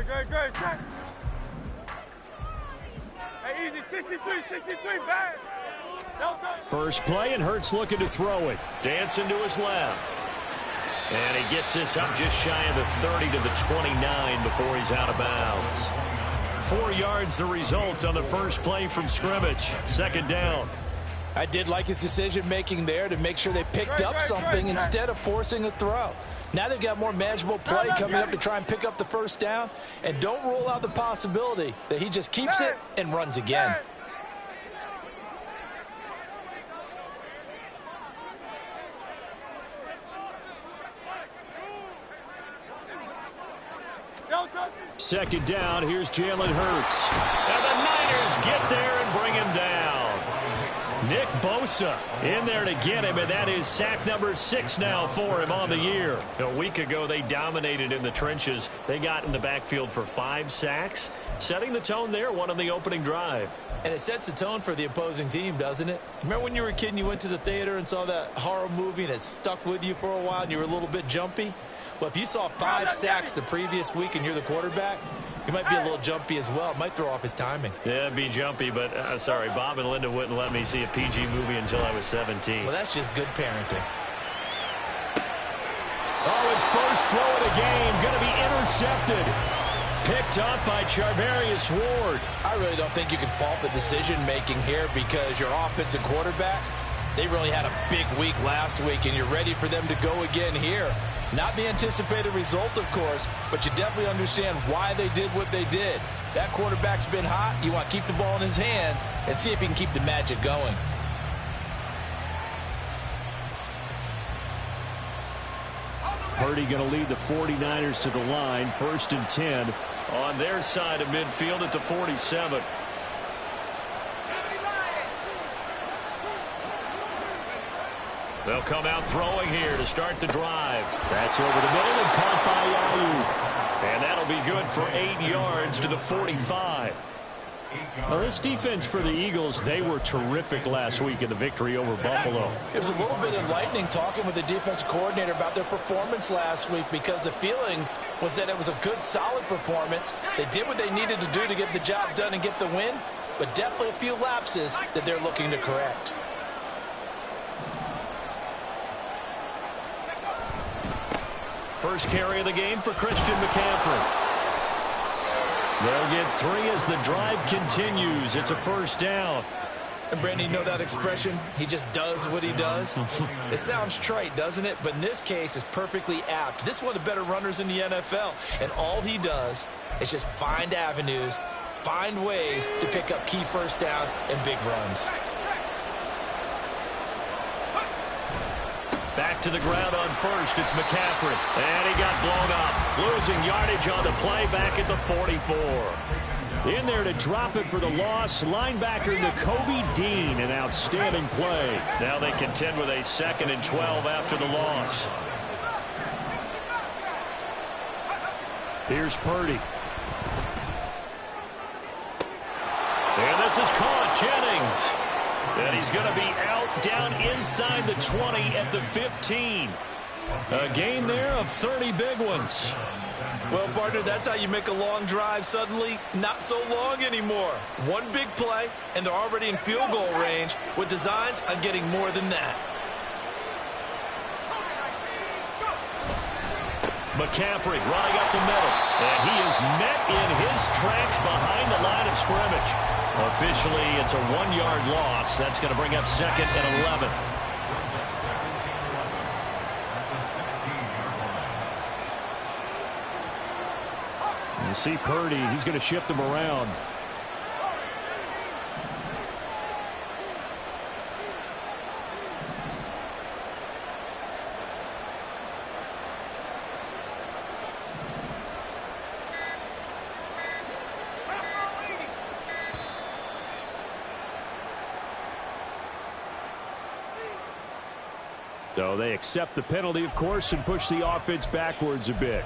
Good. Hey, easy, 63, bad. First play, and Hurts looking to throw it. Dancing to his left. And he gets this up just shy of the 30 to the 29 before he's out of bounds. 4 yards the result on the first play from scrimmage. Second down. I did like his decision-making there to make sure they picked up something instead of forcing a throw. Now they've got more manageable play coming up to try and pick up the first down. And don't rule out the possibility that he just keeps it and runs again. Second down, here's Jalen Hurts. And the Niners get there and bring him down. Nick Bosa in there to get him, and that is sack number 6 now for him on the year. A week ago, they dominated in the trenches. They got in the backfield for 5 sacks, setting the tone there, one on the opening drive. And it sets the tone for the opposing team, doesn't it? Remember when you were a kid and you went to the theater and saw that horror movie and it stuck with you for a while and you were a little bit jumpy? Well, if you saw 5 sacks the previous week and you're the quarterback, he might be a little jumpy as well. It might throw off his timing. Yeah, it'd be jumpy, but sorry, Bob and Linda wouldn't let me see a PG movie until I was 17. Well, that's just good parenting. Oh, his first throw of the game, going to be intercepted. Picked up by Charvarius Ward. I really don't think you can fault the decision-making here because your offensive quarterback, they really had a big week last week, and you're ready for them to go again here. Not the anticipated result, of course, but you definitely understand why they did what they did. That quarterback's been hot. You want to keep the ball in his hands and see if he can keep the magic going. Purdy going to lead the 49ers to the line, 1st and 10 on their side of midfield at the 47. They'll come out throwing here to start the drive. That's over the middle and caught by Ayuk. And that'll be good for 8 yards to the 45. Well, this defense for the Eagles, they were terrific last week in the victory over Buffalo. It was a little bit enlightening talking with the defense coordinator about their performance last week because the feeling was that it was a good, solid performance. They did what they needed to do to get the job done and get the win, but definitely a few lapses that they're looking to correct. First carry of the game for Christian McCaffrey. They'll get 3 as the drive continues. It's a first down. And Brandon, you know that expression? He just does what he does. It sounds trite, doesn't it? But in this case, it's perfectly apt. This is one of the better runners in the NFL. And all he does is just find avenues, find ways to pick up key first downs and big runs. Back to the ground on first. It's McCaffrey. And he got blown up. Losing yardage on the play back at the 44. In there to drop it for the loss, linebacker Nakobe Dean. An outstanding play. Now they contend with a 2nd and 12 after the loss. Here's Purdy. And this is caught. Jennings. And he's going to be out down inside the 20 at the 15. A gain there of 30 big ones. Well, partner, that's how you make a long drive suddenly not so long anymore. One big play, and they're already in field goal range with designs on getting more than that. McCaffrey running up the middle. And he is met in his tracks behind the line of scrimmage. Officially, it's a 1-yard loss. That's going to bring up 2nd and 11. You see Purdy, he's going to shift him around. So they accept the penalty, of course, and push the offense backwards a bit.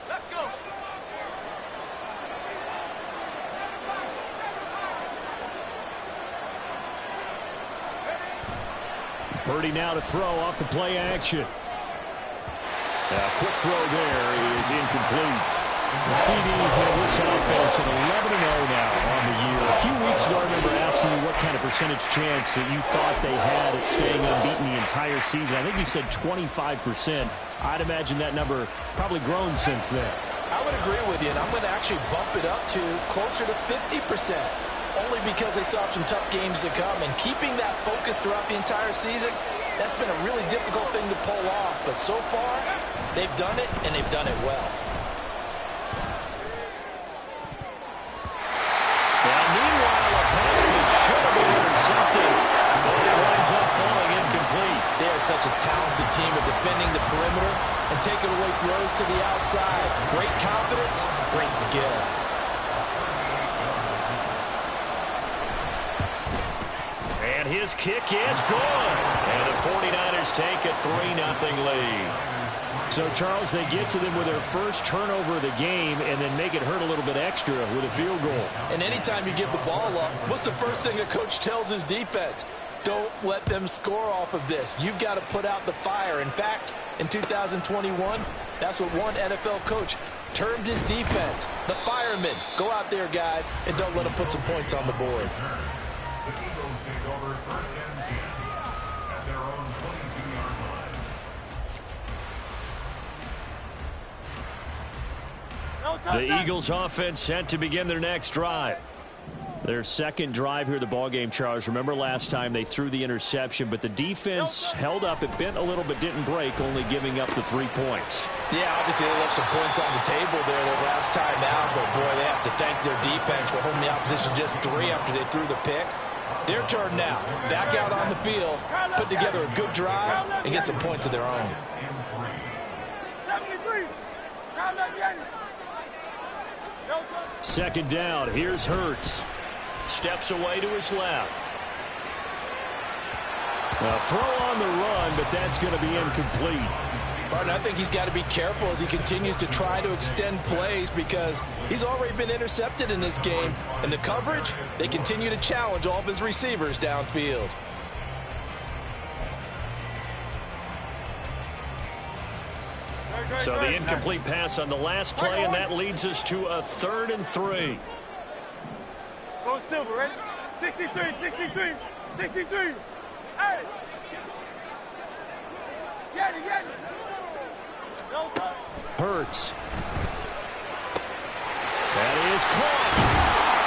Let's go. Purdy now to throw off the play action. A quick throw there is incomplete. The CD had this offense at 11-0 now on the year. A few weeks ago, I remember asking you what kind of percentage chance that you thought they had at staying unbeaten the entire season. I think you said 25%. I'd imagine that number probably grown since then. I would agree with you, and I'm going to actually bump it up to closer to 50%, only because they still have some tough games to come. And keeping that focus throughout the entire season, that's been a really difficult thing to pull off. But so far, they've done it, and they've done it well. Now, meanwhile, a pass that should have been intercepted, but it winds up falling incomplete. They are such a talented team at defending the perimeter and taking away throws to the outside. Great confidence, great skill. And his kick is good. And the 49ers take a 3-0 lead. So, Charles, they get to them with their first turnover of the game and then make it hurt a little bit extra with a field goal. And anytime you give the ball up, what's the first thing a coach tells his defense? Don't let them score off of this. You've got to put out the fire. In fact, in 2021, that's what one NFL coach termed his defense. The firemen. Go out there, guys, and don't let them put some points on the board. The Eagles offense set to begin their next drive. Their second drive here of the ballgame, Charles. Remember last time they threw the interception, but the defense held up. It bent a little but didn't break, only giving up the 3 points. Yeah, obviously they left some points on the table there their last time out, but boy, they have to thank their defense for holding the opposition just 3 after they threw the pick. Their turn now. Back out on the field, put together a good drive, and get some points of their own. 73. Second down. Here's Hurts. Steps away to his left. A throw on the run, but that's going to be incomplete. Barton, I think he's got to be careful as he continues to try to extend plays because he's already been intercepted in this game. And the coverage, they continue to challenge all of his receivers downfield. So the incomplete pass on the last play, and that leads us to a 3rd and 3. Go Silver, ready? 63, 63, 63. Hey! Get it. No time. Hurts. That is caught.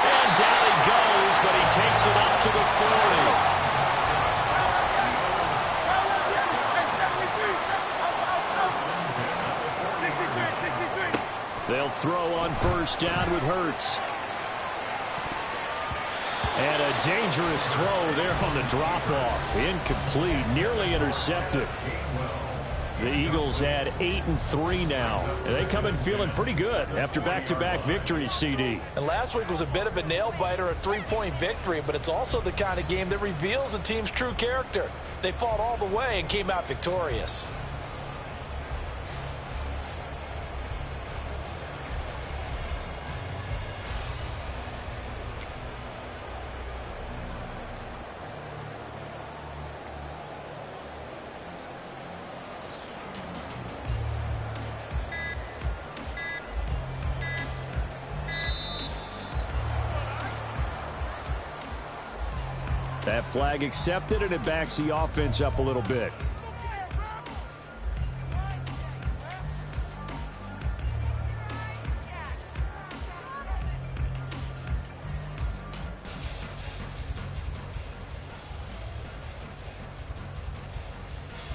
And down he goes, but he takes it up to the 40. They'll throw on first down with Hurts. And a dangerous throw there on the drop-off. Incomplete, nearly intercepted. The Eagles add 8-3 now. And they come in feeling pretty good after back-to-back victories, CD. And last week was a bit of a nail-biter, a 3-point victory, but it's also the kind of game that reveals a team's true character. They fought all the way and came out victorious. That flag accepted, and it backs the offense up a little bit.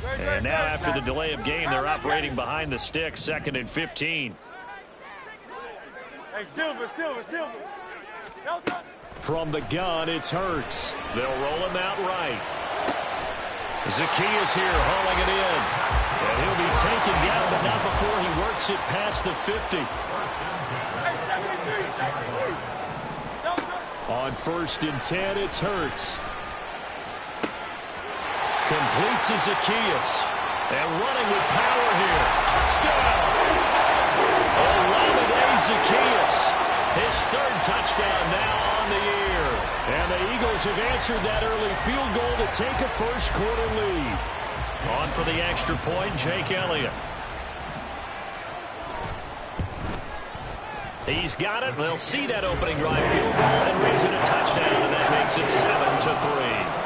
And now after the delay of game, they're operating behind the sticks, 2nd and 15. Hey, Silver. No time. From the gun, it's Hurts. They'll roll him out right. Zaccheaus here hauling it in. And he'll be taken down, but not before he works it past the 50. On 1st and 10, it's Hurts. Complete to Zaccheaus. And running with power here. Touchdown! Olamide Zaccheaus. His third touchdown now on the year. And the Eagles have answered that early field goal to take a first-quarter lead. On for the extra point, Jake Elliott. He's got it. They'll see that opening drive field goal and raise it a touchdown, and that makes it 7-3.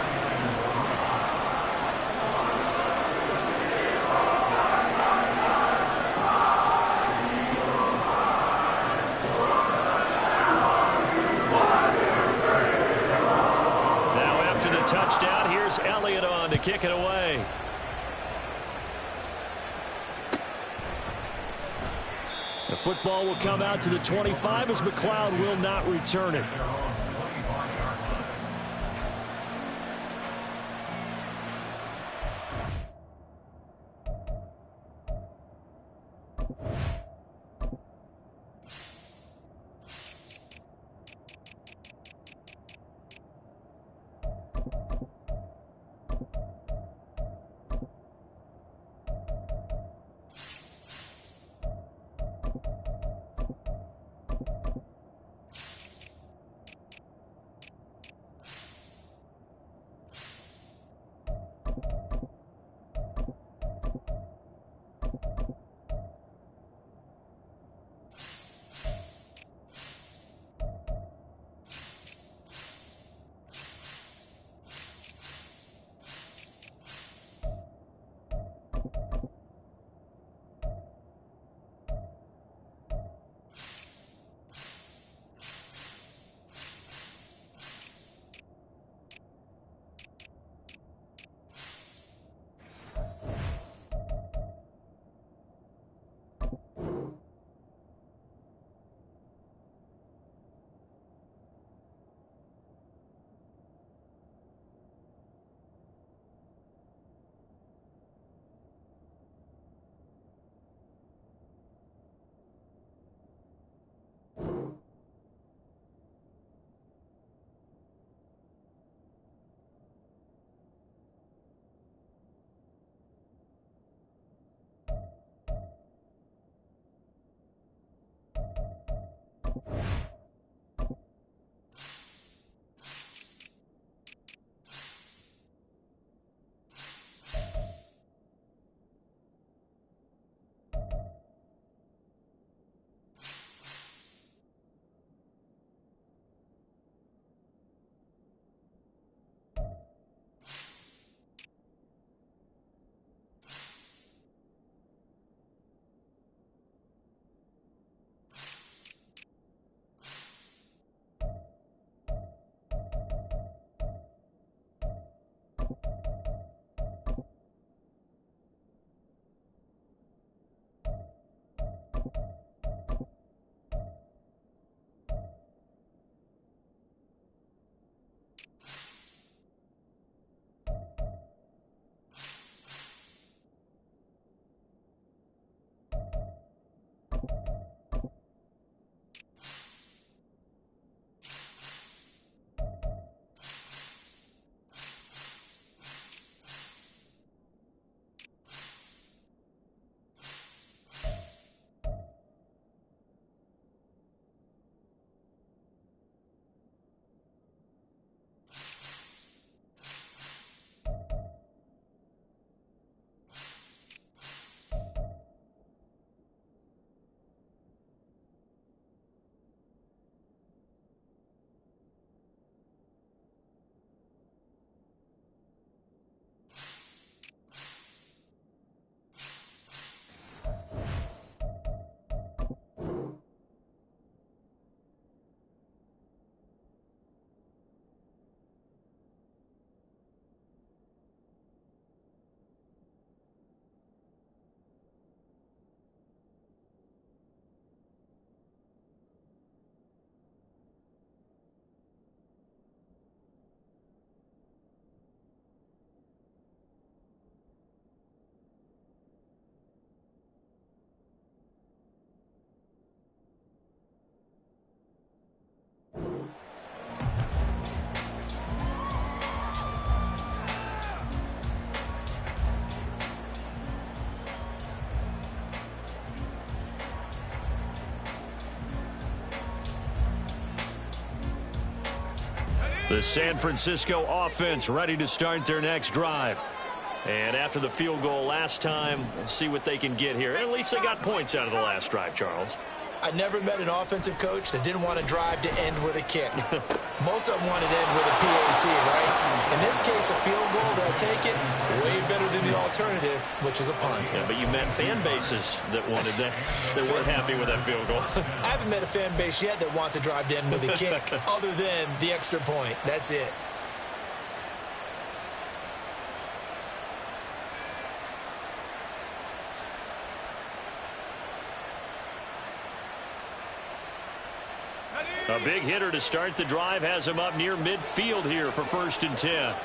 Touchdown. Here's Elliott on to kick it away. The football will come out to the 25 as McLeod will not return it. The San Francisco offense ready to start their next drive. And after the field goal last time, we'll see what they can get here. At least they got points out of the last drive, Charles. I never met an offensive coach that didn't want to drive to end with a kick. Most of them wanted to end with a PAT, right? In this case, a field goal, they'll take it. Way better than the alternative, which is a punt. Yeah, but you met fan bases that wanted that. They weren't happy with that field goal. I haven't met a fan base yet that wants to drive to end with a kick, other than the extra point. That's it. A big hitter to start the drive has him up near midfield here for 1st and 10.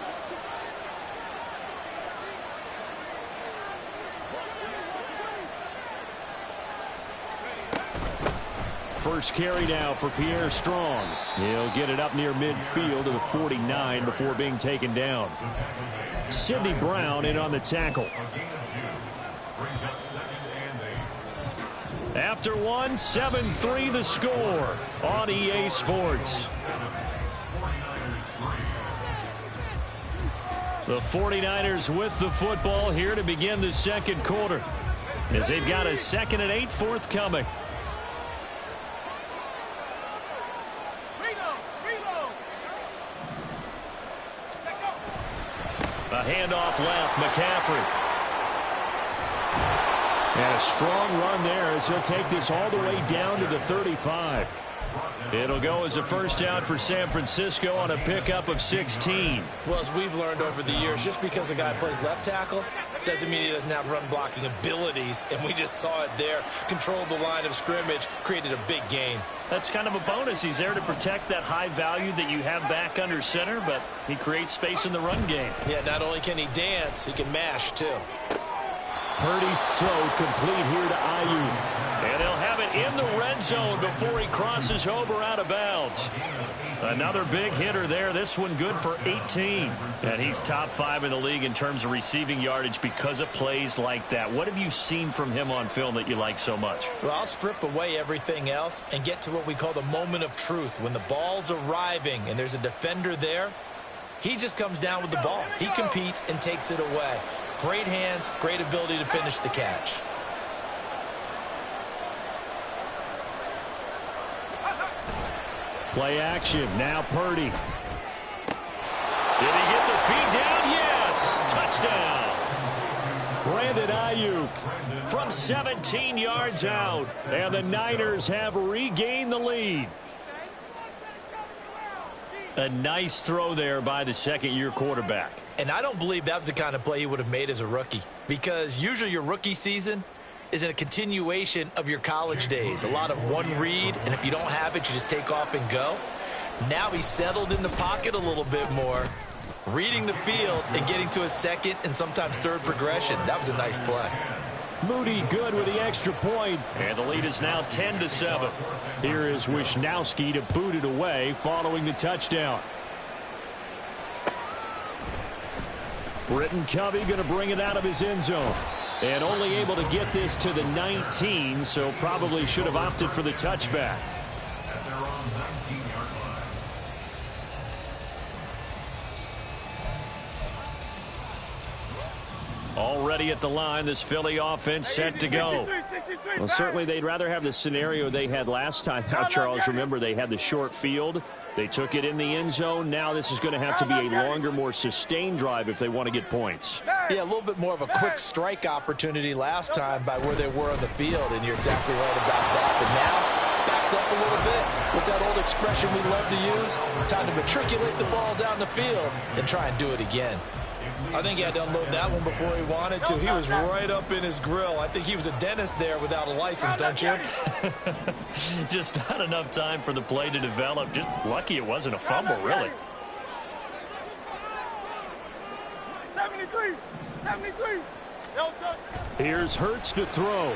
First carry now for Pierre Strong. He'll get it up near midfield to the 49 before being taken down. Sidney Brown in on the tackle. After one, 7-3 the score on EA Sports. The 49ers with the football here to begin the second quarter, as they've got a 2nd and 8 forthcoming. A handoff left, McCaffrey. And a strong run there as he'll take this all the way down to the 35. It'll go as a first down for San Francisco on a pickup of 16. Well, as we've learned over the years, just because a guy plays left tackle doesn't mean he doesn't have run blocking abilities. And we just saw it there. Controlled the line of scrimmage, created a big gain. That's kind of a bonus. He's there to protect that high value that you have back under center, but he creates space in the run game. Yeah, not only can he dance, he can mash too. Purdy's throw complete here to Ayuk. And he'll have it in the red zone before he crosses over out of bounds. Another big hitter there. This one good for 18. And he's top 5 in the league in terms of receiving yardage because of plays like that. What have you seen from him on film that you like so much? Well, I'll strip away everything else and get to what we call the moment of truth. When the ball's arriving and there's a defender there, he just comes down with the ball. He competes and takes it away. Great hands, great ability to finish the catch. Play action. Now Purdy. Did he get the feet down? Yes. Touchdown. Brandon Ayuk from 17 yards out. And the Niners have regained the lead. A nice throw there by the second-year quarterback. And I don't believe that was the kind of play he would have made as a rookie, because usually your rookie season is in a continuation of your college days. A lot of one read, and if you don't have it, you just take off and go. Now he's settled in the pocket a little bit more, reading the field and getting to a second and sometimes third progression. That was a nice play. Moody good with the extra point. And the lead is now 10-7. Here is Wisnowski to boot it away following the touchdown. Britton Covey going to bring it out of his end zone. And only able to get this to the 19, so probably should have opted for the touchback. Already at the line, this Philly offense set to go. Well, certainly they'd rather have the scenario they had last time out, Charles. Remember, they had the short field. They took it in the end zone. Now this is going to have to be a longer, more sustained drive if they want to get points. Yeah, a little bit more of a quick strike opportunity last time by where they were on the field, and you're exactly right about that. But now, backed up a little bit. What's that old expression we love to use? Time to matriculate the ball down the field and try and do it again. I think he had to unload that one before he wanted to. He was right up in his grill. I think he was a dentist there without a license, don't you? Just not enough time for the play to develop. Just lucky it wasn't a fumble, really. 73. Here's Hurts to throw.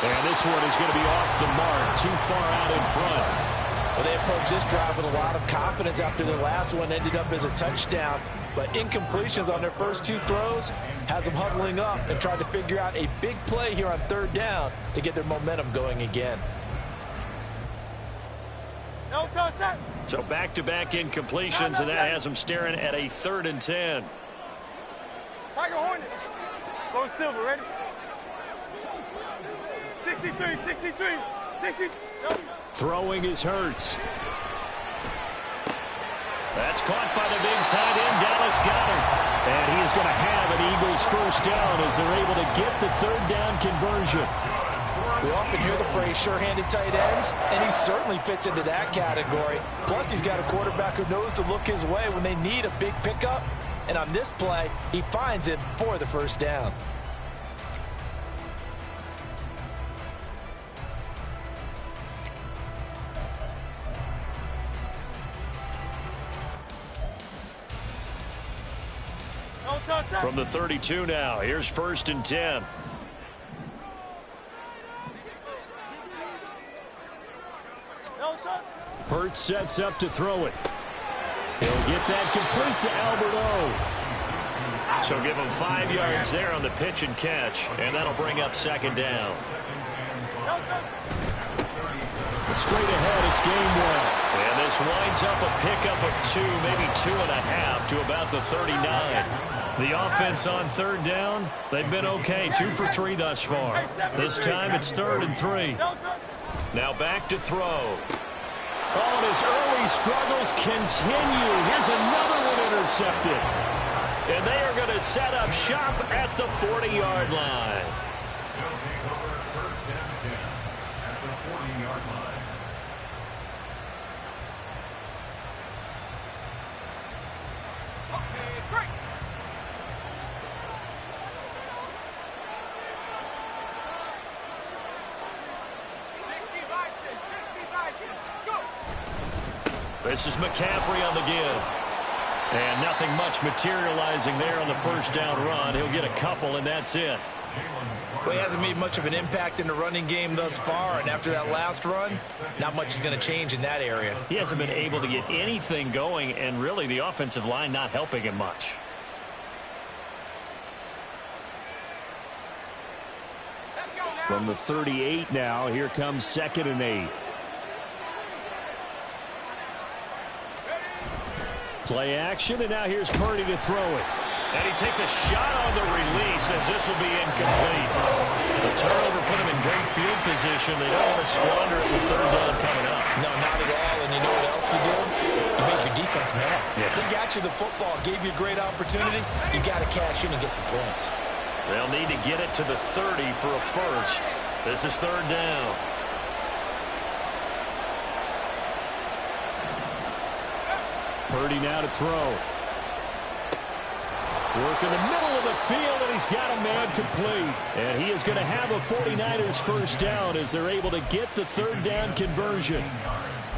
And this one is going to be off the mark, too far out in front. Well, they approached this drive with a lot of confidence after their last one ended up as a touchdown. But incompletions on their first two throws has them huddling up and trying to figure out a big play here on third down to get their momentum going again. turn, set. So back-to-back incompletions, and that has them staring at a 3rd and 10. Tiger Hornets. Go silver, ready? 63, 63, 60. No. Throwing is Hurts. That's caught by the big tight end, Dallas Goedert. And he is going to have an Eagles first down as they're able to get the 3rd down conversion. We often hear the phrase sure-handed tight ends, and he certainly fits into that category. Plus, he's got a quarterback who knows to look his way when they need a big pickup. And on this play, he finds it for the first down. From the 32 now, here's 1st and 10. Hurts sets up to throw it. He'll get that complete to Albert O. So give him 5 yards there on the pitch and catch, and that'll bring up 2nd down. Straight ahead, it's Gainwell. And this winds up a pickup of 2, maybe 2.5 to about the 39. The offense on 3rd down, they've been okay, 2 for 3 thus far. This time it's 3rd and 3. Now back to throw. Oh, and his early struggles continue. Here's another one intercepted. And they are going to set up shop at the 40-yard line. This is McCaffrey on the give. And nothing much materializing there on the first down run. He'll get a couple, and that's it. Well, he hasn't made much of an impact in the running game thus far, and after that last run, not much is going to change in that area. He hasn't been able to get anything going, and really the offensive line not helping him much. From the 38 now, here comes 2nd and 8. Play action, and now here's Purdy to throw it. And he takes a shot on the release as this will be incomplete. The turnover put him in great field position. They don't want to squander it with 3rd down coming up. No, not at all. And you know what else you do? You make your defense mad. Yeah. They got you the football, gave you a great opportunity. You got to cash in and get some points. They'll need to get it to the 30 for a first. This is 3rd down. Purdy now to throw. Work in the middle of the field, and he's got a man complete. And he is going to have a 49ers first down as they're able to get the 3rd down conversion.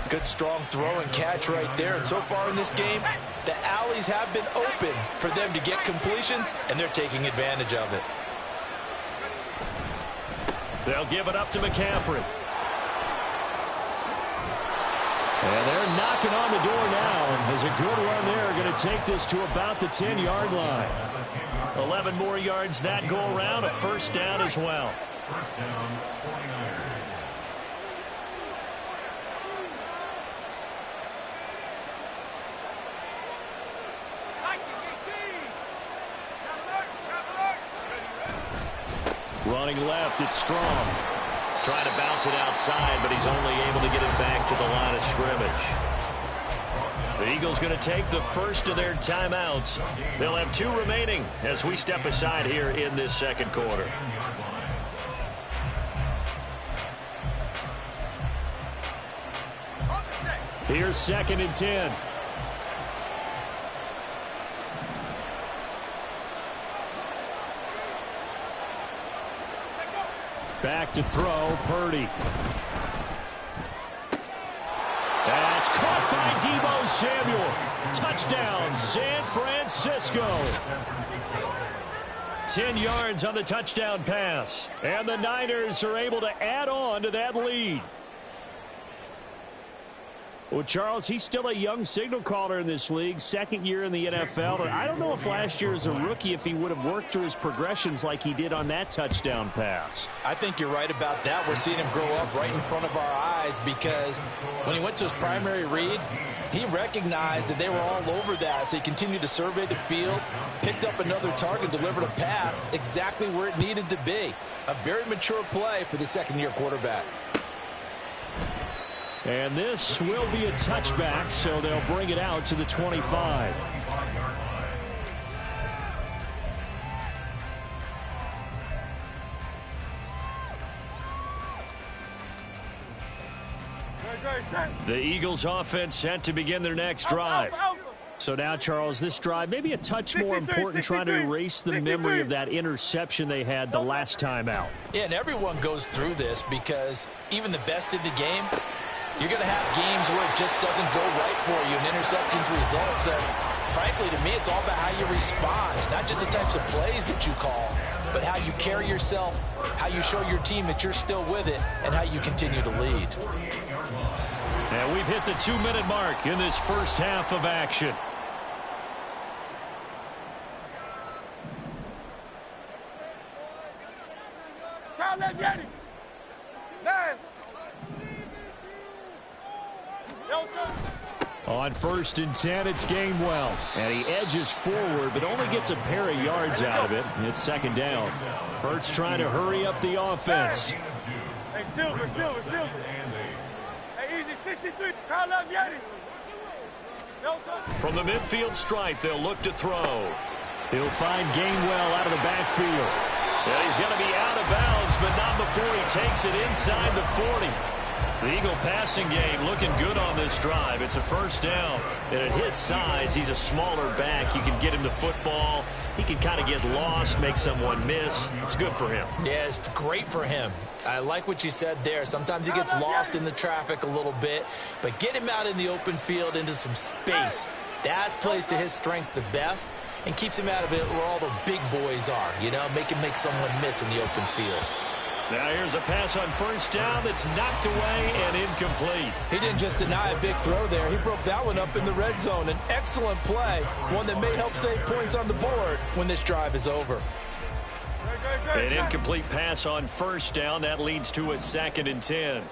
Good, strong throw and catch right there. And so far in this game, the alleys have been open for them to get completions, and they're taking advantage of it. They'll give it up to McCaffrey. And they're knocking on the door now. There's a good run there. Going to take this to about the 10-yard line. 11 more yards that go around. A first down as well. First down, 49ers. Running left, it's Strong. Trying to bounce it outside, but he's only able to get it back to the line of scrimmage. The Eagles going to take the first of their timeouts. They'll have 2 remaining as we step aside here in this second quarter. Here's 2nd and 10. Back to throw, Purdy. That's caught by Deebo Samuel. Touchdown, San Francisco. 10 yards on the touchdown pass. And the Niners are able to add on to that lead. Well, Charles, he's still a young signal caller in this league, second year in the NFL. And I don't know if last year as a rookie if he would have worked through his progressions like he did on that touchdown pass. I think you're right about that. We're seeing him grow up right in front of our eyes because when he went to his primary read, he recognized that they were all over that, so he continued to survey the field, picked up another target, delivered a pass exactly where it needed to be. A very mature play for the second-year quarterback. And this will be a touchback, so they'll bring it out to the 25. The Eagles offense set to begin their next drive. So now, Charles, this drive maybe a touch more important, trying to erase the memory of that interception they had the last time out. Yeah, and everyone goes through this because even the best in the game, you're going to have games where it just doesn't go right for you, and interceptions result. So, frankly, to me, it's all about how you respond, not just the types of plays that you call, but how you carry yourself, how you show your team that you're still with it, and how you continue to lead. And we've hit the 2-minute mark in this first half of action. On 1st and 10, it's Gainwell. And he edges forward, but only gets a pair of yards out of it. It's second down. Hurts trying to hurry up the offense. Hey, Silver. Hey, easy, 63. Call up, Yeti. From the midfield stripe, they'll look to throw. He'll find Gainwell out of the backfield. And he's going to be out of bounds, but not before he takes it inside the 40. The Eagle passing game looking good on this drive. It's a first down. And at his size, he's a smaller back. You can get him the football. He can kind of get lost, make someone miss. It's good for him. Yeah, it's great for him. I like what you said there. Sometimes he gets lost in the traffic a little bit, but get him out in the open field into some space. That plays to his strengths the best and keeps him out of it where all the big boys are, you know, make someone miss in the open field. Now here's a pass on first down that's knocked away and incomplete. He didn't just deny a big throw there. He broke that one up in the red zone. An excellent play, one that may help save points on the board when this drive is over. An incomplete pass on first down. That leads to a 2nd and 10.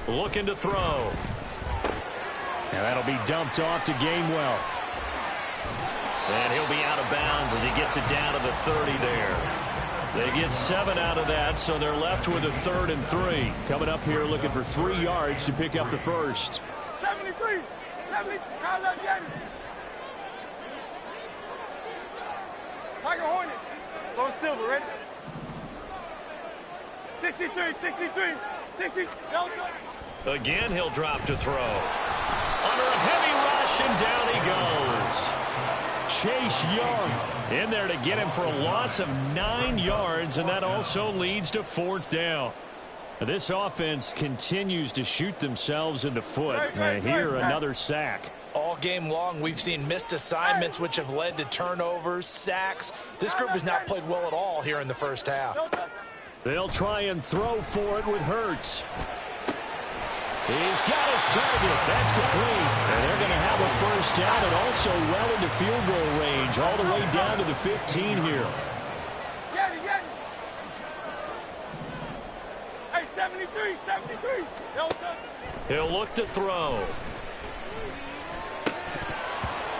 Looking to throw. And that'll be dumped off to Gainwell. And he'll be out of bounds as he gets it down to the 30 there. They get 7 out of that, so they're left with a 3rd and 3. Coming up here looking for 3 yards to pick up the first. 73. Tiger Hornet. Low Silver, ready? 63. 60. Again, he'll drop to throw. Under a heavy rush, and down he goes. Chase Young in there to get him for a loss of 9 yards, and that also leads to 4th down. This offense continues to shoot themselves in the foot. Here, another sack. All game long, we've seen missed assignments, which have led to turnovers, sacks. This group has not played well at all here in the first half. They'll try and throw for it with Hurts. He's got his target. That's complete. And they're going to have a first down and also well into field goal range, all the way down to the 15 here. Hey, 73. He'll look to throw.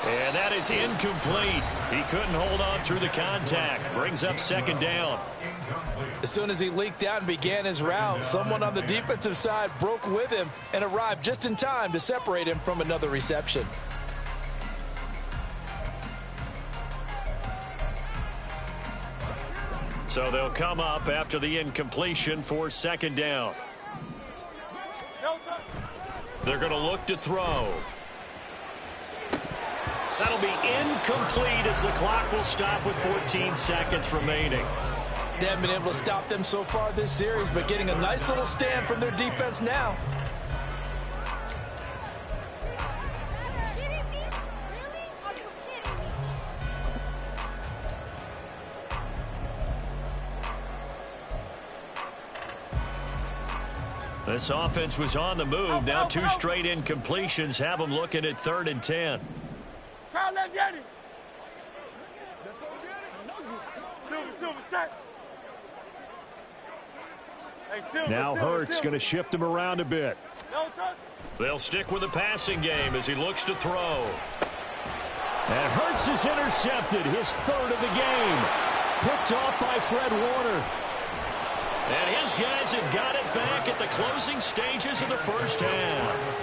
And that is incomplete. He couldn't hold on through the contact. Brings up 2nd down. As soon as he leaked out and began his route, someone on the defensive side broke with him and arrived just in time to separate him from another reception. So they'll come up after the incompletion for 2nd down. They're going to look to throw. That'll be incomplete as the clock will stop with 14 seconds remaining. They haven't been able to stop them so far this series, but getting a nice little stand from their defense now. This offense was on the move. Now 2 straight incompletions have them looking at 3rd and 10. Crowd left Jenny. Silver, set. Hey, Silver, Now Hurts going to shift him around a bit. No touch. They'll stick with the passing game as he looks to throw. And Hurts is intercepted, his 3rd of the game. Picked off by Fred Warner. And his guys have got it back at the closing stages of the first half.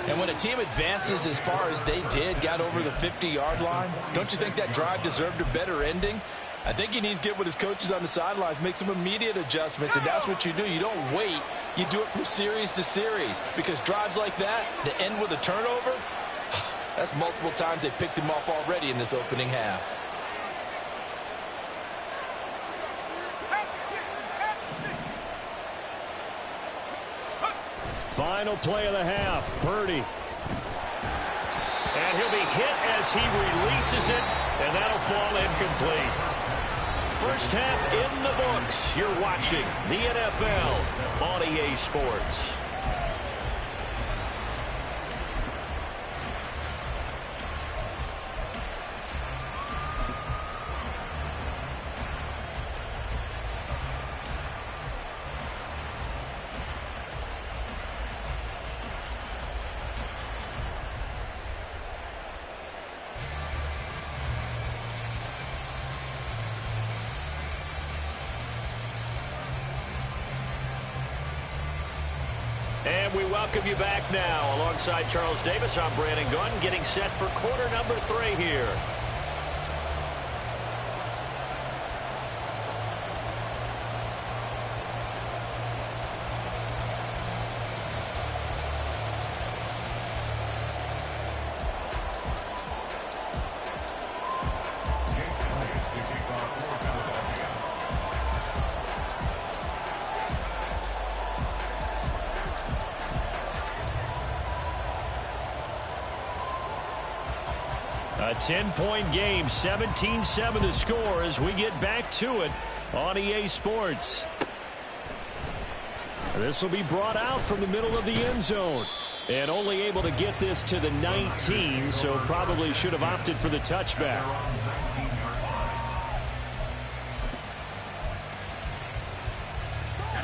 And when a team advances as far as they did, got over the 50-yard line, don't you think that drive deserved a better ending? I think he needs to get with his coaches on the sidelines, make some immediate adjustments, and that's what you do. You don't wait. You do it from series to series, because drives like that end with a turnover, that's multiple times they picked him off already in this opening half. Final play of the half, Purdy. And he'll be hit as he releases it, and that'll fall incomplete. First half in the books. You're watching the NFL on EA Sports. And we welcome you back now. Alongside Charles Davis, I'm Brandon Gunn, getting set for quarter number 3 here. A 10-point game, 17-7 the score as we get back to it on EA Sports. This will be brought out from the middle of the end zone. And only able to get this to the 19, so probably should have opted for the touchback.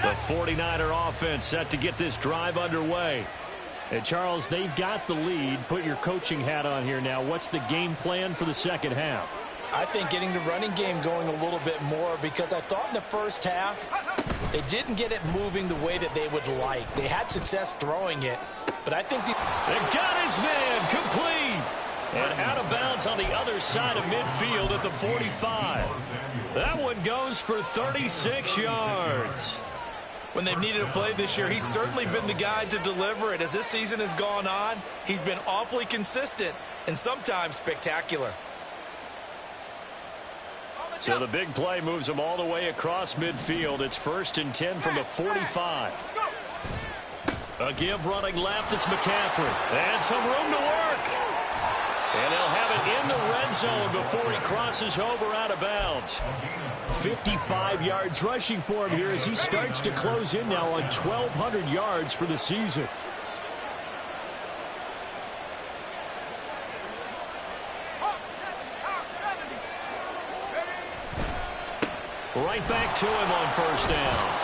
The 49er offense set to get this drive underway. And Charles, they've got the lead. Put your coaching hat on here now. What's the game plan for the second half? I think getting the running game going a little bit more, because I thought in the first half they didn't get it moving the way that they would like. They had success throwing it, but I think they got his man complete. And out of bounds on the other side of midfield at the 45. That one goes for 36 yards. When they've needed a play this year, he's certainly been the guy to deliver it. As this season has gone on, he's been awfully consistent and sometimes spectacular. So the big play moves him all the way across midfield. It's 1st and 10 from the 45. A give running left. It's McCaffrey. And some room to work. And they'll have it in the red zone before he crosses over out of bounds. 55 yards rushing for him here as he starts to close in now on 1,200 yards for the season. Right back to him on 1st down.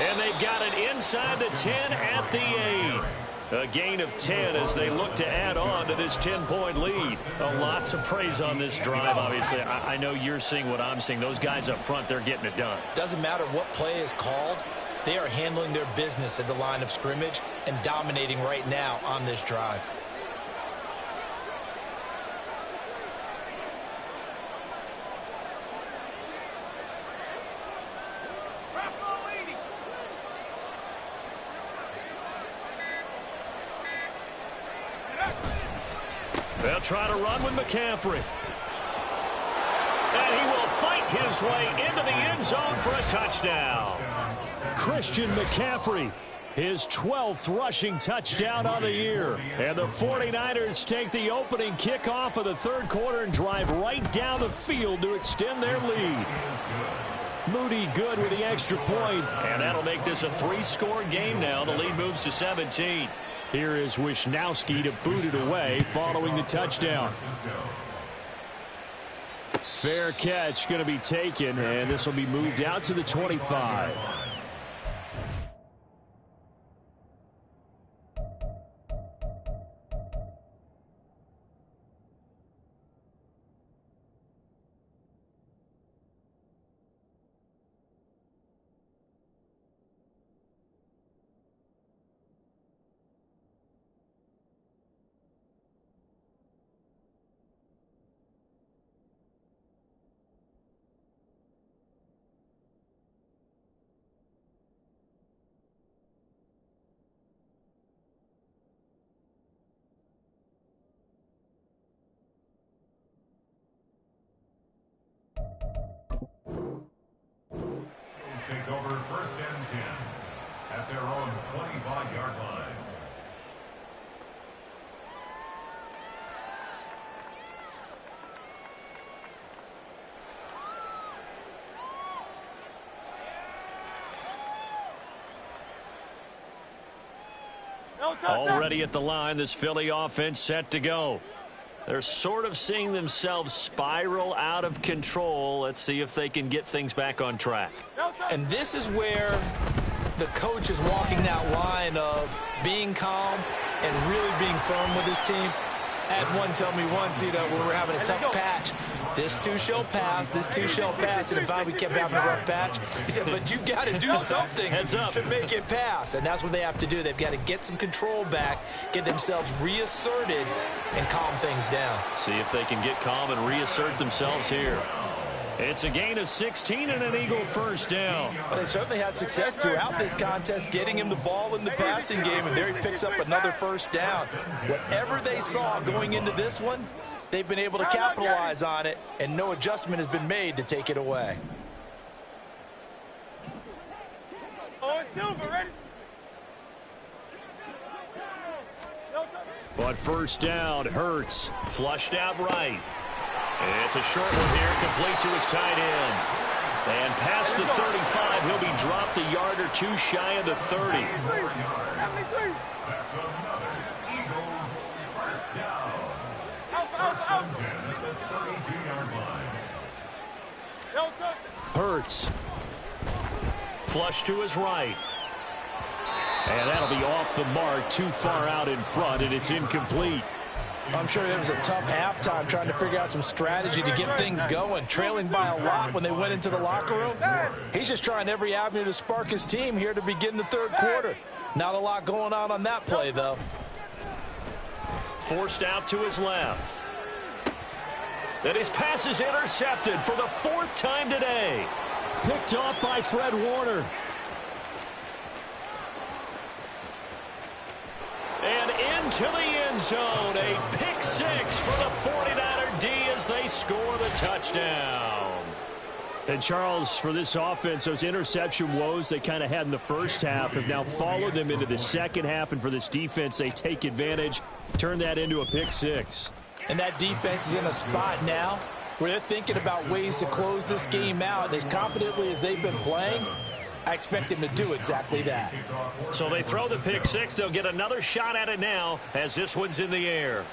And they've got it inside the 10 at the 8. A gain of 10 as they look to add on to this 10-point lead. A lot to praise on this drive, obviously. I know you're seeing what I'm seeing. Those guys up front, they're getting it done. Doesn't matter what play is called. They are handling their business at the line of scrimmage and dominating right now on this drive. They'll try to run with McCaffrey. And he will fight his way into the end zone for a touchdown. Christian McCaffrey, his 12th rushing touchdown on the year. And the 49ers take the opening kickoff of the 3rd quarter and drive right down the field to extend their lead. Moody good with the extra point. And that'll make this a 3-score game now. The lead moves to 17. Here is Wisnowski to boot it away following the touchdown. Fair catch going to be taken, and this will be moved out to the 25. Take over 1st and 10 at their own 25-yard line. Already at the line, this Philly offense set to go. They're sort of seeing themselves spiral out of control. Let's see if they can get things back on track. And this is where the coach is walking that line of being calm and really being firm with his team. Had one tell me once, when we're having a tough patch, this too shall pass, this too shall pass. And if we kept having a rough patch, he said, but you got to do something to make it pass. And that's what they have to do. They've got to get some control back, get themselves reasserted, and calm things down. See if they can get calm and reassert themselves here. It's a gain of 16 and an Eagle first down. But they certainly had success throughout this contest, getting him the ball in the passing game, and there he picks up another first down. Whatever they saw going into this one, they've been able to capitalize on it, and no adjustment has been made to take it away. But first down, Hurts flushed out right. It's a short one here, complete to his tight end. And past the 35, he'll be dropped a yard or two shy of the 30. That's another Eagles first down. 1st and 10 at the 32-yard line. Hurts. Flush to his right. And that'll be off the mark, too far out in front, and it's incomplete. I'm sure it was a tough halftime trying to figure out some strategy to get things going. Trailing by a lot when they went into the locker room. He's just trying every avenue to spark his team here to begin the third quarter. Not a lot going on that play, though. Forced out to his left. Then his pass is intercepted for the 4th time today. Picked off by Fred Warner. And into the end zone, a pick 6 for the 49er D as they score the touchdown. And Charles, for this offense, those interception woes they kind of had in the first half have now followed them into the second half. And for this defense, they take advantage, turn that into a pick 6. And that defense is in a spot now where they're thinking about ways to close this game out. And as confidently as they've been playing, I expect them to do exactly that. So they throw the pick 6. They'll get another shot at it now as this one's in the air.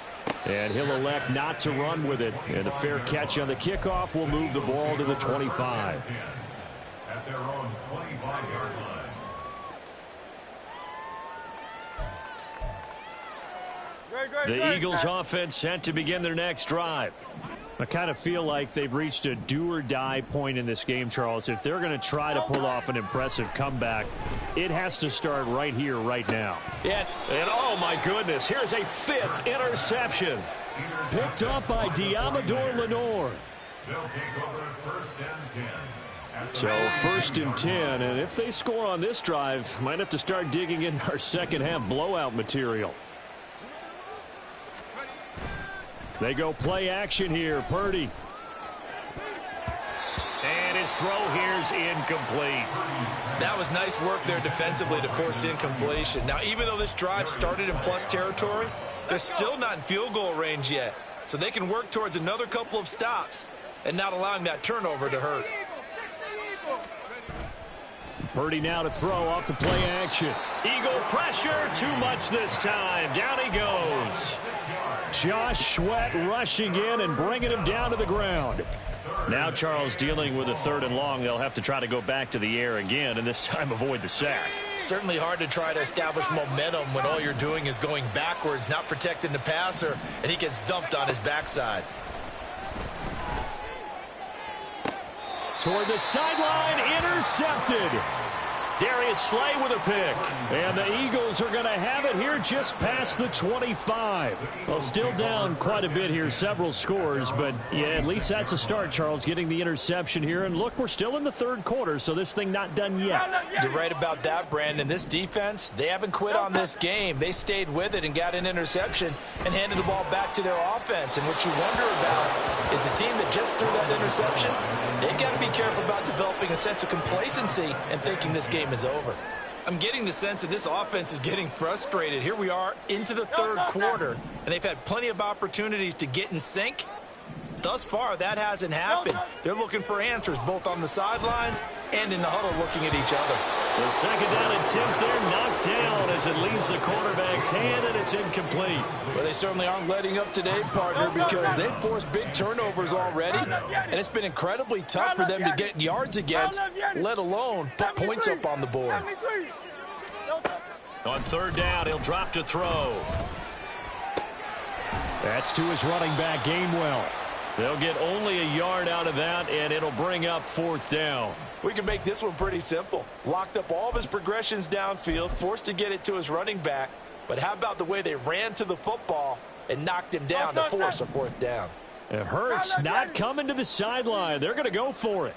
And he'll elect not to run with it. And a fair catch on the kickoff will move the ball to the 25. At their own 25-yard line. The Eagles offense set to begin their next drive. I kind of feel like they've reached a do-or-die point in this game, Charles. If they're going to try to pull off an impressive comeback, it has to start right here, right now. Yeah. And, oh, my goodness, here's a 5th interception. Picked up by Diamador Lenore. They'll take over at 1st and 10. So 1st and 10, and if they score on this drive, might have to start digging in our second half blowout material. They go play action here. Purdy. And his throw here's incomplete. That was nice work there defensively to force incompletion. Now, even though this drive started in plus territory, they're still not in field goal range yet. So they can work towards another couple of stops and not allowing that turnover to hurt. Purdy now to throw off the play action. Eagle pressure, too much this time. Down he goes. Josh Sweat rushing in and bringing him down to the ground. Now Charles dealing with a 3rd and long. They'll have to try to go back to the air again, and this time avoid the sack. Certainly hard to try to establish momentum when all you're doing is going backwards, not protecting the passer, and he gets dumped on his backside. Toward the sideline, intercepted. Darius Slay with a pick. And the Eagles are going to have it here just past the 25. Well, still down quite a bit here, several scores. But, yeah, at least that's a start, Charles, getting the interception here. And, look, we're still in the 3rd quarter, so this thing not done yet. You're right about that, Brandon. This defense, they haven't quit on this game. They stayed with it and got an interception and handed the ball back to their offense. And what you wonder about is the team that just threw that interception, they've got to be careful about developing a sense of complacency and thinking this game is over. I'm getting the sense that this offense is getting frustrated. Here we are into the 3rd quarter, and they've had plenty of opportunities to get in sync. Thus far, that hasn't happened. They're looking for answers both on the sidelines and in the huddle looking at each other. The 2nd down attempt there knocked down as it leaves the quarterback's hand, and it's incomplete. Well, they certainly aren't letting up today, partner, because they've forced big turnovers already, and it's been incredibly tough for them to get yards against, let alone put points up on the board. On 3rd down, he'll drop to throw. That's to his running back, Gainwell. They'll get only a yard out of that, and it'll bring up 4th down. We can make this one pretty simple. Locked up all of his progressions downfield, forced to get it to his running back. But how about the way they ran to the football and knocked him down to force a 4th down? It hurts not coming to the sideline. They're going to go for it.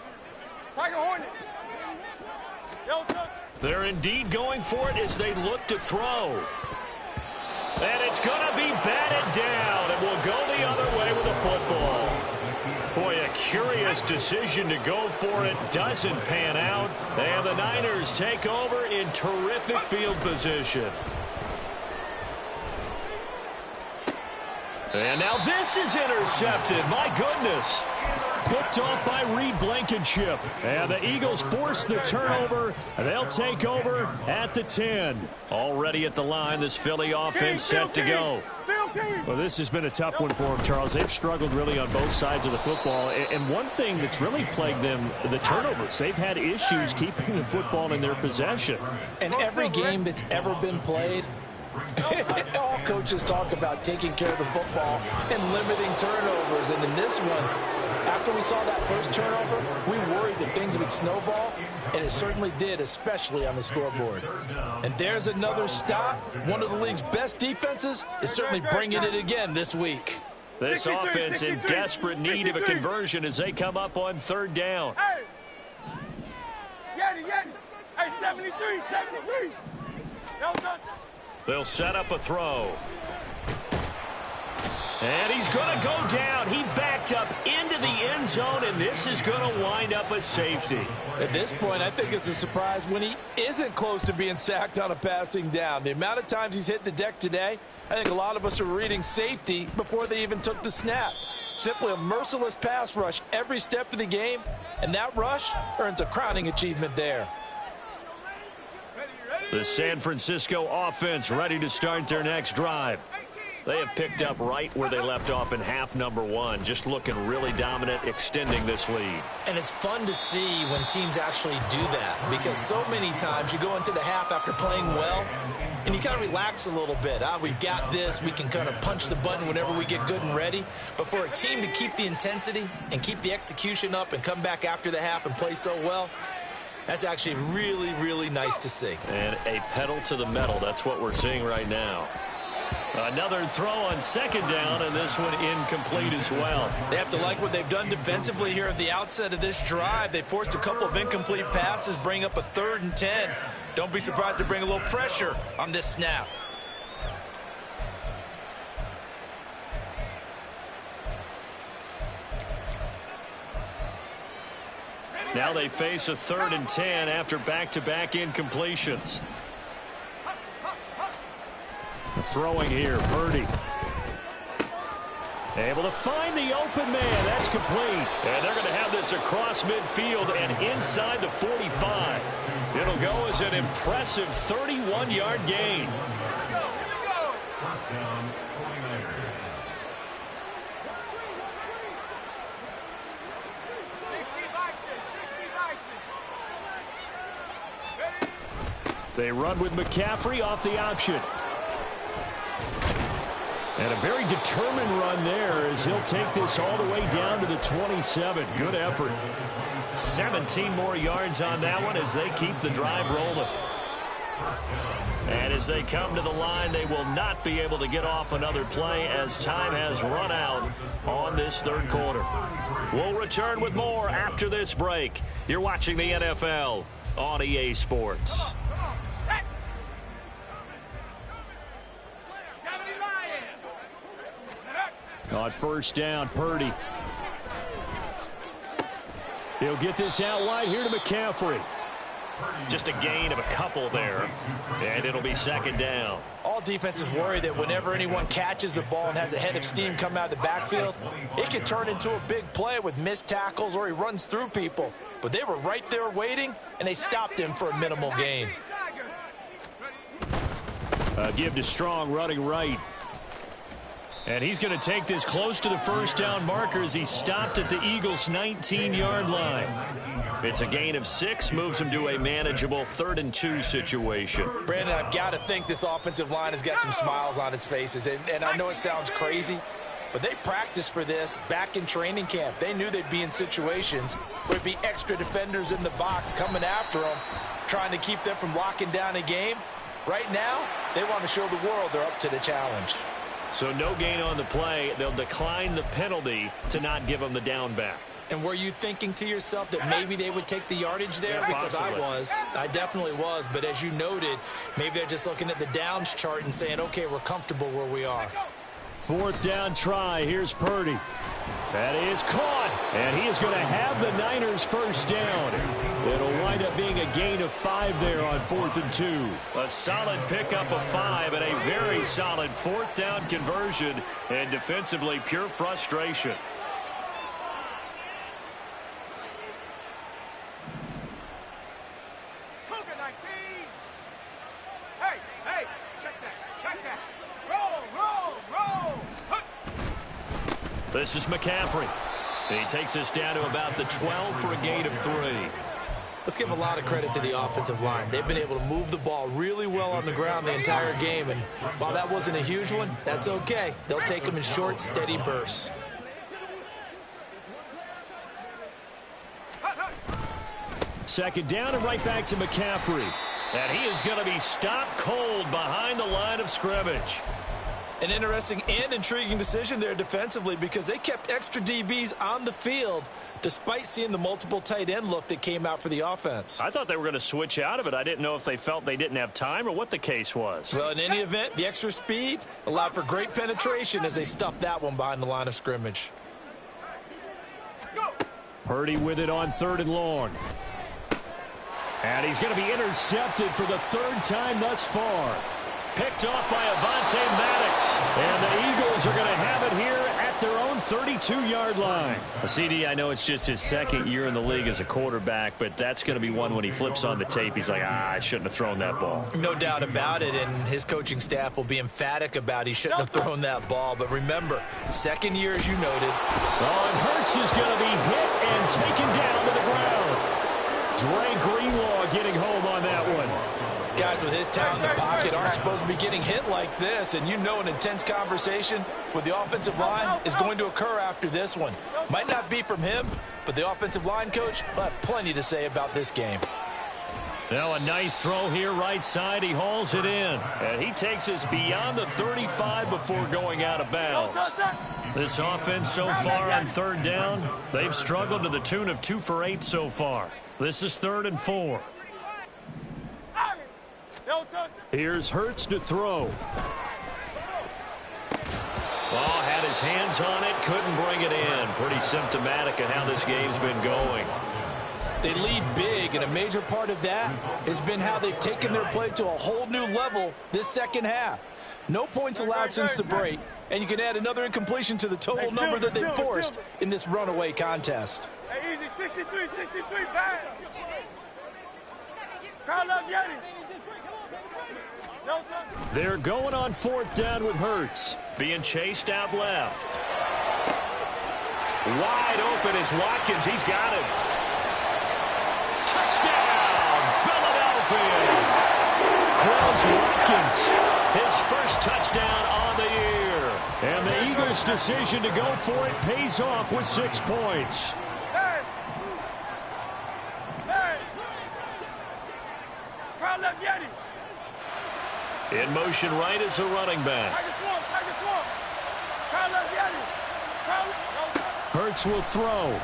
They're indeed going for it as they look to throw. And it's going to be batted down, and will go the other way with the football. Boy, a curious decision to go for it. Doesn't pan out. And the Niners take over in terrific field position. And now this is intercepted. My goodness. Picked off by Reed Blankenship. And the Eagles force the turnover. They'll take over at the 10. Already at the line, this Philly offense set to go. Well, this has been a tough one for them, Charles. They've struggled really on both sides of the football. And one thing that's really plagued them, the turnovers. They've had issues keeping the football in their possession. And every game that's ever been played, all coaches talk about taking care of the football and limiting turnovers. And in this one, after we saw that first turnover, we worried that things would snowball, and it certainly did, especially on the scoreboard. And there's another stop. One of the league's best defenses is certainly bringing it again this week. This offense in desperate need of a conversion as they come up on 3rd down. Hey, 73. They'll set up a throw. And he's going to go down. He backed up into the end zone, and this is going to wind up a safety. At this point, I think it's a surprise when he isn't close to being sacked on a passing down. The amount of times he's hit the deck today, I think a lot of us are reading safety before they even took the snap. Simply a merciless pass rush every step of the game, and that rush earns a crowning achievement there. The San Francisco offense ready to start their next drive. They have picked up right where they left off in half number 1, just looking really dominant, extending this lead. And it's fun to see when teams actually do that, because so many times you go into the half after playing well, and you kind of relax a little bit. We've got this. We can kind of punch the button whenever we get good and ready. But for a team to keep the intensity and keep the execution up and come back after the half and play so well, that's actually really, really nice to see. And a pedal to the metal. That's what we're seeing right now. Another throw on 2nd down, and this one incomplete as well. They have to like what they've done defensively here at the outset of this drive. They forced a couple of incomplete passes, bring up a 3rd and 10. Don't be surprised to bring a little pressure on this snap. Now they face a 3rd and 10 after back-to-back incompletions. Throwing here, Purdy. Able to find the open man. That's complete. And they're going to have this across midfield and inside the 45. It'll go as an impressive 31-yard gain. First down, 49ers. They run with McCaffrey off the option. And a very determined run there as he'll take this all the way down to the 27. Good effort. 17 more yards on that one as they keep the drive rolling. And as they come to the line, they will not be able to get off another play as time has run out on this third quarter. We'll return with more after this break. You're watching the NFL on EA Sports. On first down, Purdy. He'll get this out wide here to McCaffrey. Just a gain of a couple there, and it'll be second down. All defenses worry that whenever anyone catches the ball and has a head of steam come out of the backfield, it can turn into a big play with missed tackles or he runs through people. But they were right there waiting, and they stopped him for a minimal gain. Give to Strong running right. And he's going to take this close to the first down marker as he stopped at the Eagles' 19-yard line. It's a gain of 6, moves him to a manageable 3rd and 2 situation. Brandon, I've got to think this offensive line has got some smiles on its faces. And I know it sounds crazy, but they practiced for this back in training camp. They knew they'd be in situations where there'd be extra defenders in the box coming after them, trying to keep them from locking down a game. Right now, they want to show the world they're up to the challenge. So no gain on the play. They'll decline the penalty to not give them the down back. And were you thinking to yourself that maybe they would take the yardage there? Yeah, because possibly. I definitely was. But as you noted, maybe they're just looking at the downs chart and saying, okay, we're comfortable where we are. 4th down try. Here's Purdy. That is caught. And he is going to have the Niners first down. It'll wind up being a gain of 5 there on 4th and 2. A solid pickup of 5 and a very solid 4th down conversion. And defensively, pure frustration. This is McCaffrey. He takes us down to about the 12 for a gain of 3. Let's give a lot of credit to the offensive line. They've been able to move the ball really well on the ground the entire game. And while that wasn't a huge one, that's okay. They'll take them in short, steady bursts. Second down and right back to McCaffrey. And he is going to be stopped cold behind the line of scrimmage. An interesting and intriguing decision there defensively because they kept extra DBs on the field despite seeing the multiple tight end look that came out for the offense. I thought they were going to switch out of it. I didn't know if they felt they didn't have time or what the case was. Well, in any event, the extra speed allowed for great penetration as they stuffed that one behind the line of scrimmage. Purdy with it on 3rd and long. And he's going to be intercepted for the 3rd time thus far. Picked off by Avonte Maddox. And the Eagles are going to have it here at their own 32-yard line. CD, I know it's just his 2nd year in the league as a quarterback, but that's going to be one when he flips on the tape. He's like, I shouldn't have thrown that ball. No doubt about it, and his coaching staff will be emphatic about he shouldn't have thrown that ball. But remember, 2nd year, as you noted. Oh, and Hurts is going to be hit and taken down to the ground. Dre Greenlaw getting home on that one. Guys with his talent in the pocket aren't supposed to be getting hit like this, and you know an intense conversation with the offensive line is going to occur after this one. Might not be from him, but the offensive line coach will have plenty to say about this game. Now a nice throw here right side. He hauls it in, and he takes us beyond the 35 before going out of bounds. This offense so far on 3rd down, they've struggled to the tune of 2 for 8 so far. This is 3rd and 4. Here's Hurts to throw. Oh, had his hands on it, couldn't bring it in. Pretty symptomatic of how this game's been going. They lead big, and a major part of that has been how they've taken their play to a whole new level this 2nd half. No points allowed since the break, and you can add another incompletion to the total number that they've forced in this runaway contest. Hey, easy, 63, bad. They're going on 4th down with Hurts. Being chased out left. Wide open is Watkins. He's got it. Touchdown, Philadelphia. Chris Watkins, his first touchdown on the year. And the Eagles' decision to go for it pays off with 6 points. In motion right is the running back. Hurts will throw.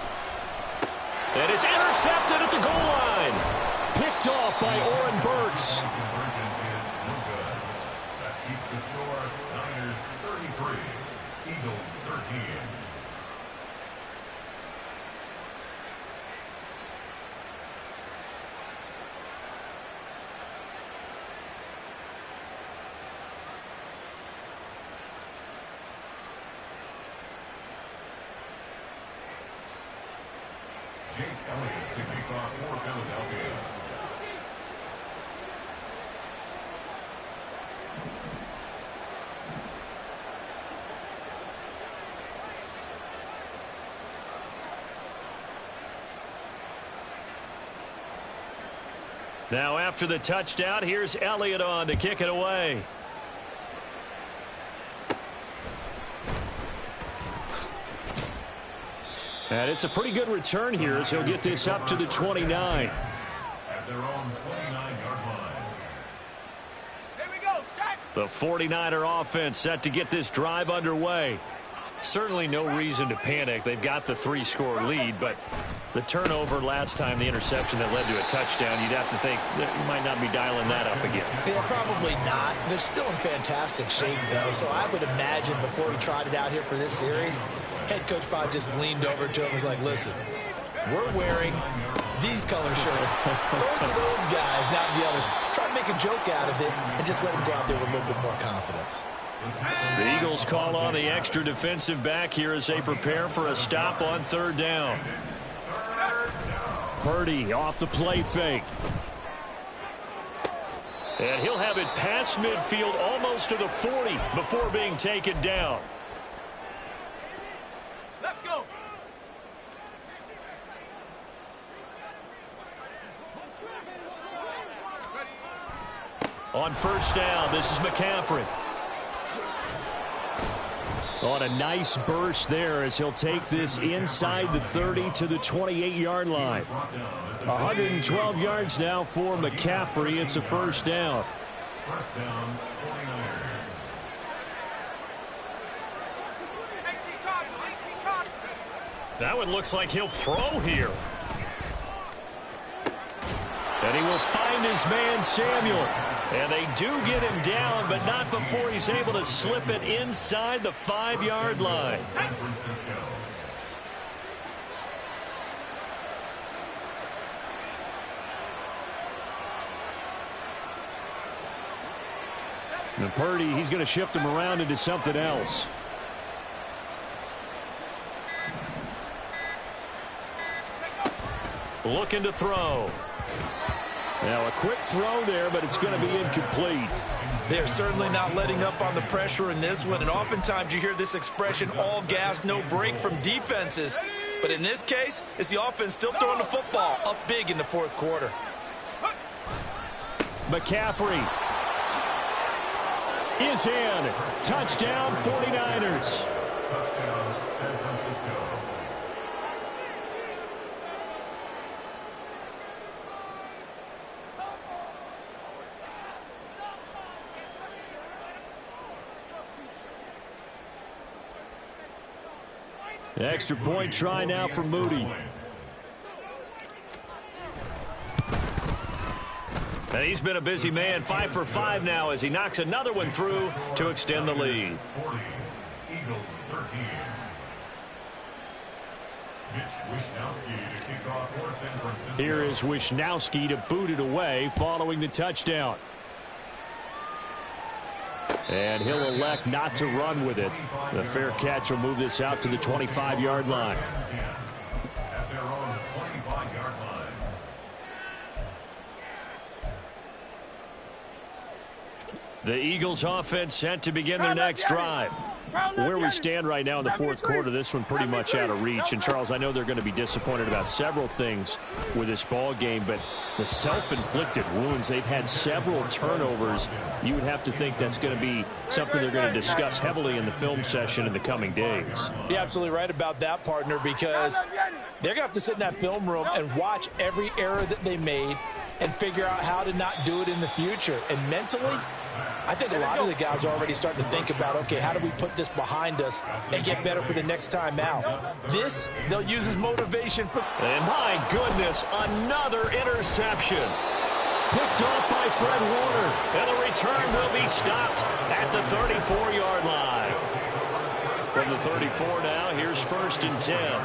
And it's intercepted at the goal line. Picked off by Oren Burks. Conversion is no good. That keeps the score Niners 33, Eagles 13. Jake Elliott to kick off for Philadelphia. Now after the touchdown, here's Elliott on to kick it away. And it's a pretty good return here as he'll get this up to the 29. At their own 29-yard line. Here we go, sack. The 49er offense set to get this drive underway. Certainly no reason to panic. They've got the 3-score lead, but the turnover last time, the interception that led to a touchdown, you'd have to think that you might not be dialing that up again. Yeah, probably not. They're still in fantastic shape, though, so I would imagine before he tried it out here for this series, head coach probably just leaned over to him and was like, listen, we're wearing these color shirts. Throw it to those guys, not the others. Try to make a joke out of it and just let him go out there with a little bit more confidence. The Eagles call on the extra defensive back here as they prepare for a stop on 3rd down. Purdy off the play fake. And he'll have it past midfield almost to the 40 before being taken down. Let's go. On 1st down, this is McCaffrey. On a nice burst there as he'll take this inside the 30 to the 28-yard line. 112 yards now for McCaffrey. It's a 1st down. First down, 49ers. That one looks like he'll throw here. And he will find his man Samuel. And they do get him down, but not before he's able to slip it inside the 5-yard line. San Francisco. And Purdy, he's going to shift him around into something else. Looking to throw. Now a quick throw there, but it's going to be incomplete. They're certainly not letting up on the pressure in this one, and oftentimes you hear this expression, all gas, no break from defenses. But in this case, it's the offense still throwing the football up big in the 4th quarter. McCaffrey is in. Touchdown, 49ers. Touchdown, San Francisco. Extra point try now for Moody. And he's been a busy man, 5 for 5 now as he knocks another one through to extend the lead. 40, Eagles 13. Mitch Wishnowsky to kick off for San Francisco. Here is Wishnowsky to boot it away following the touchdown. And he'll elect not to run with it. The fair catch will move this out to the 25-yard line. At their own 25-yard line. The Eagles offense set to begin their next drive. Where we stand right now in the fourth quarter, this one pretty much out of reach. And, Charles, I know they're going to be disappointed about several things with this ball game, but the self-inflicted wounds, they've had several turnovers. You would have to think that's going to be something they're going to discuss heavily in the film session in the coming days. You're absolutely right about that, partner, because they're going to have to sit in that film room and watch every error that they made and figure out how to not do it in the future. And mentally, I think a lot of the guys are already starting to think about, okay, how do we put this behind us and get better for the next time out? This, they'll use as motivation for... And my goodness, another interception. Picked off by Fred Warner. And the return will be stopped at the 34-yard line. From the 34 now, here's 1st and 10.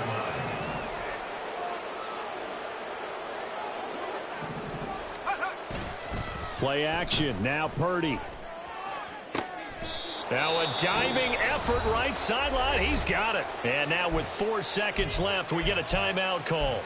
Play action. Now Purdy. Now a diving effort right sideline. He's got it. And now with 4 seconds left, we get a timeout call.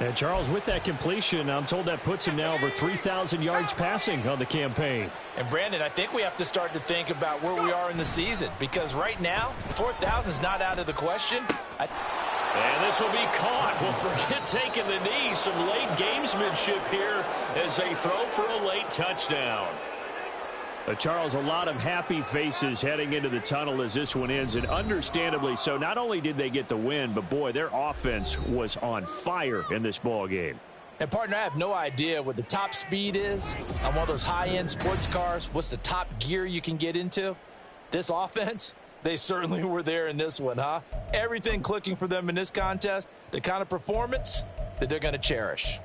And, Charles, with that completion, I'm told that puts him now over 3,000 yards passing on the campaign. And, Brandon, I think we have to start to think about where we are in the season, because right now, 4,000 is not out of the question. And this will be caught. Well, forget taking the knee. Some late gamesmanship here as they throw for a late touchdown. Charles, a lot of happy faces heading into the tunnel as this one ends, and understandably so. Not only did they get the win, but, boy, their offense was on fire in this ball game. And, partner, I have no idea what the top speed is on one of those high-end sports cars. What's the top gear you can get into? This offense, they certainly were there in this one, huh? Everything clicking for them in this contest, the kind of performance that they're going to cherish.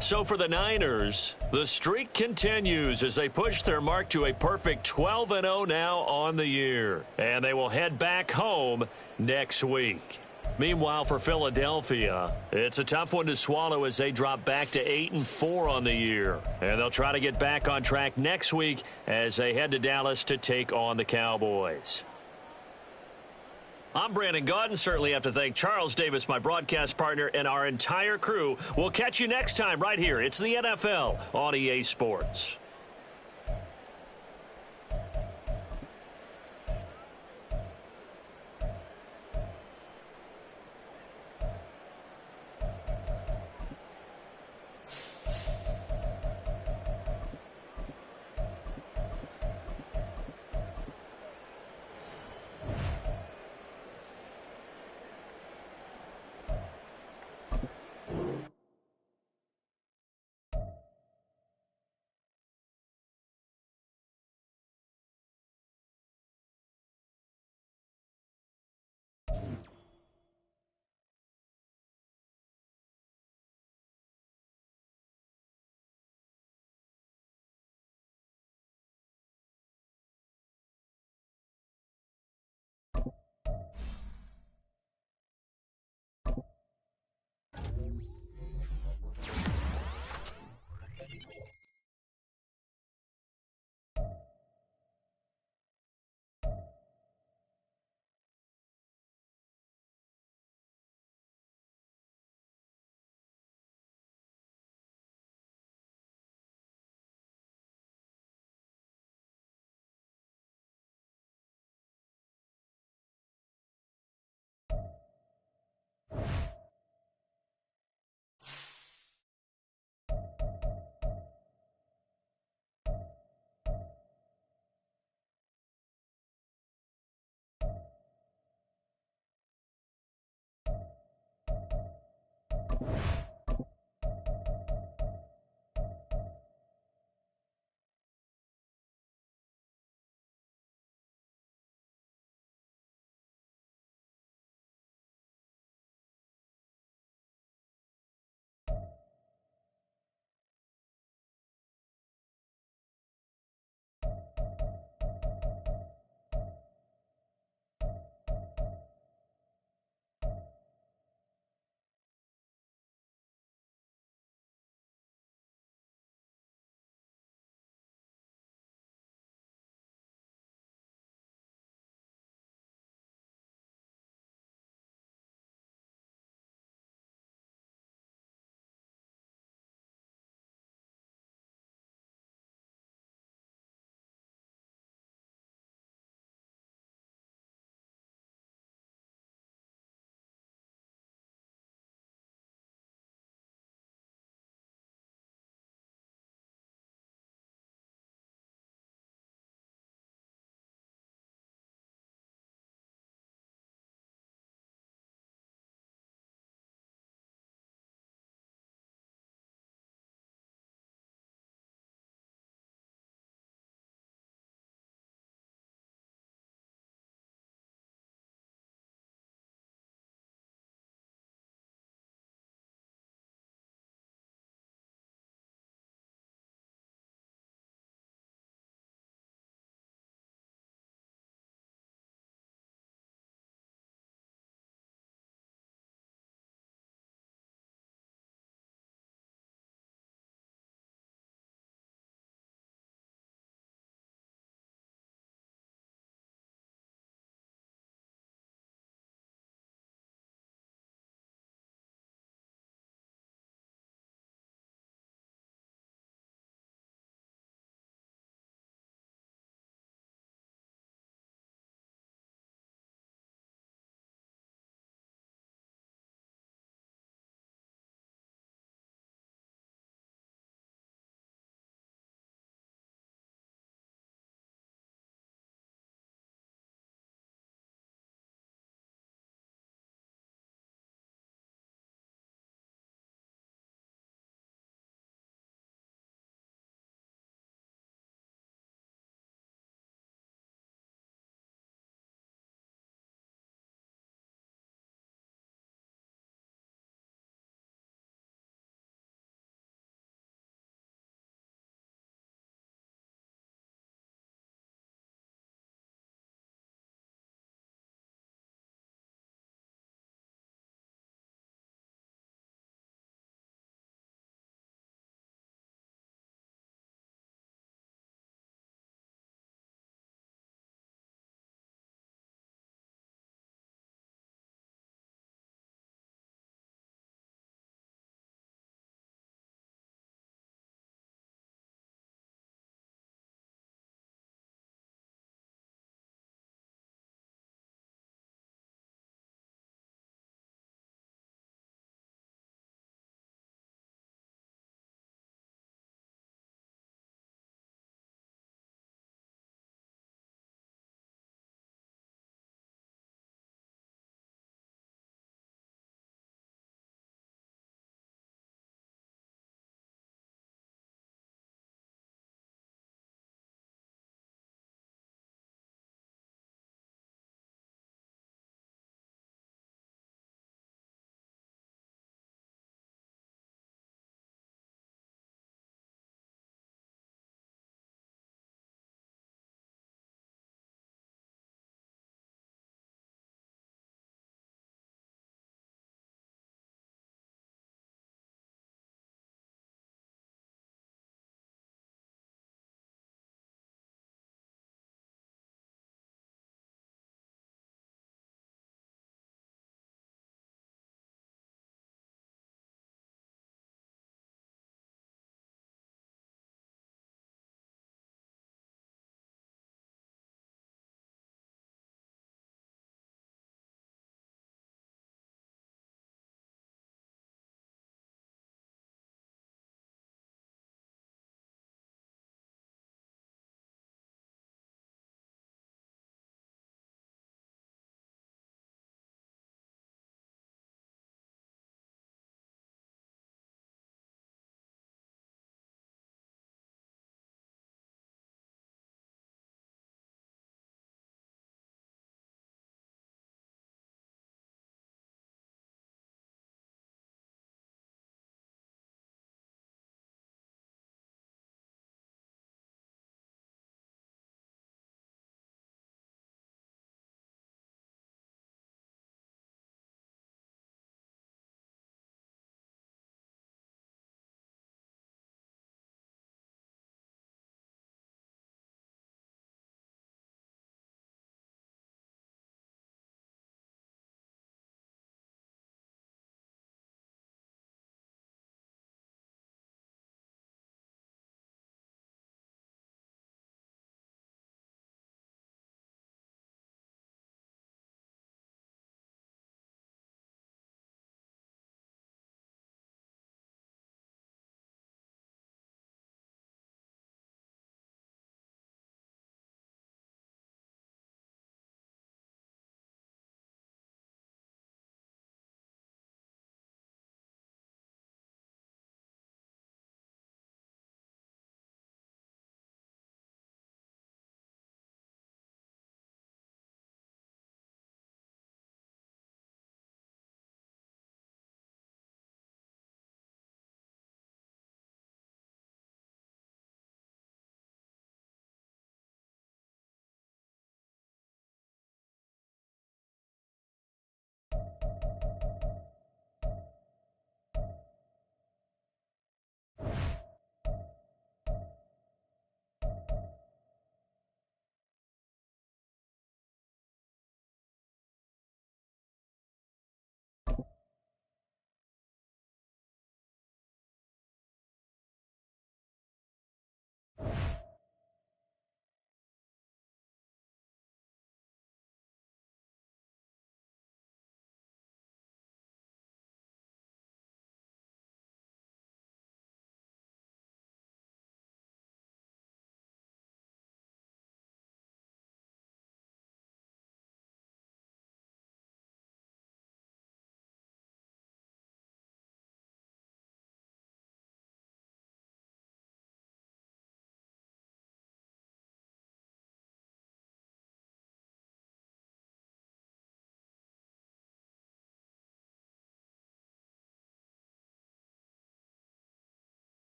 So for the Niners, the streak continues as they push their mark to a perfect 12-0 now on the year. And they will head back home next week. Meanwhile, for Philadelphia, it's a tough one to swallow as they drop back to 8-4 on the year. And they'll try to get back on track next week as they head to Dallas to take on the Cowboys. I'm Brandon Gaudin. Certainly have to thank Charles Davis, my broadcast partner, and our entire crew. We'll catch you next time right here. It's the NFL on EA Sports.